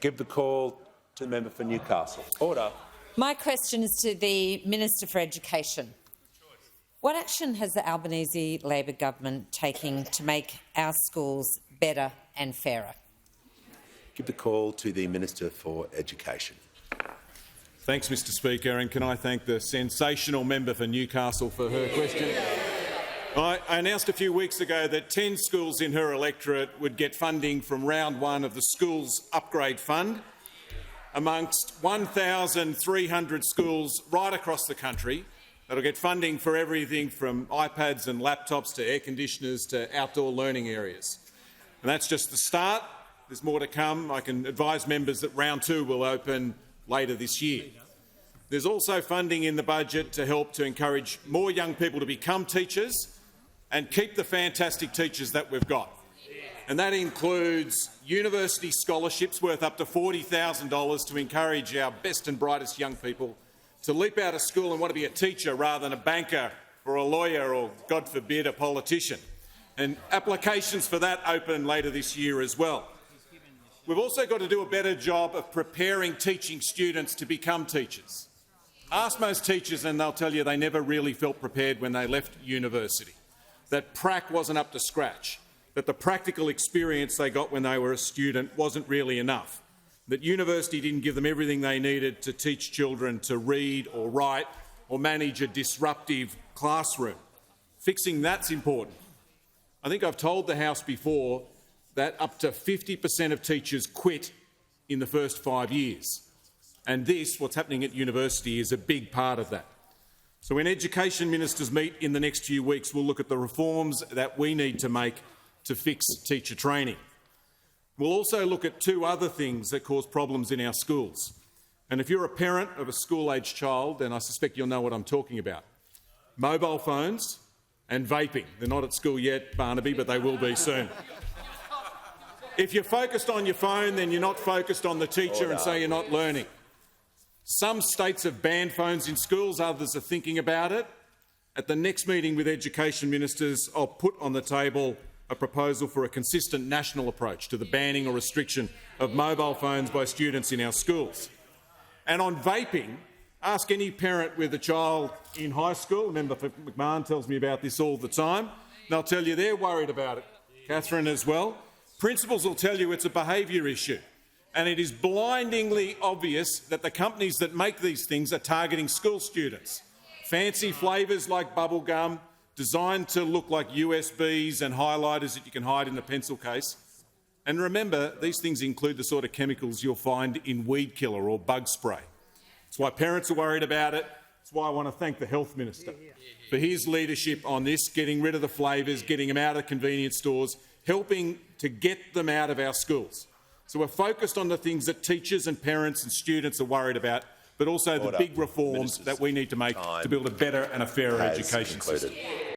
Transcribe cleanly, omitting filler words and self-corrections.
Give the call to the member for Newcastle. Order. My question is to the Minister for Education. What action has the Albanese Labor government taken to make our schools better and fairer? Give the call to the Minister for Education. Thanks, Mr Speaker, and can I thank the sensational member for Newcastle for her question. I announced a few weeks ago that 10 schools in her electorate would get funding from round one of the Schools Upgrade Fund, amongst 1,300 schools right across the country that will get funding for everything from iPads and laptops to air conditioners to outdoor learning areas. And that's just the start. There's more to come. I can advise members that round two will open later this year. There's also funding in the budget to help to encourage more young people to become teachers and keep the fantastic teachers that we've got. And that includes university scholarships worth up to $40,000 to encourage our best and brightest young people to leap out of school and want to be a teacher rather than a banker or a lawyer or, God forbid, a politician. And applications for that open later this year as well. We've also got to do a better job of preparing teaching students to become teachers. Ask most teachers and they'll tell you they never really felt prepared when they left university, that prac wasn't up to scratch, that the practical experience they got when they were a student wasn't really enough, that university didn't give them everything they needed to teach children to read or write or manage a disruptive classroom. Fixing that's important. I think I've told the House before that up to 50% of teachers quit in the first 5 years. And this, what's happening at university, is a big part of that. So when education ministers meet in the next few weeks, we'll look at the reforms that we need to make to fix teacher training. We'll also look at two other things that cause problems in our schools. And if you're a parent of a school-aged child, then I suspect you'll know what I'm talking about. Mobile phones and vaping. They're not at school yet, Barnaby, but they will be soon. If you're focused on your phone, then you're not focused on the teacher and so you're not learning. Some states have banned phones in schools, others are thinking about it. At the next meeting with education ministers, I'll put on the table a proposal for a consistent national approach to the banning or restriction of mobile phones by students in our schools. And on vaping, ask any parent with a child in high school, Member for McMahon tells me about this all the time, and they'll tell you they're worried about it. Catherine as well. Principals will tell you it's a behaviour issue. And it is blindingly obvious that the companies that make these things are targeting school students. Fancy flavours like bubble gum, designed to look like USBs and highlighters that you can hide in a pencil case. And remember, these things include the sort of chemicals you'll find in weed killer or bug spray. That's why parents are worried about it. That's why I want to thank the Health Minister for his leadership on this, getting rid of the flavours, getting them out of convenience stores, helping to get them out of our schools. So we're focused on the things that teachers and parents and students are worried about, but also the big reforms that we need to make to build a better and a fairer education system.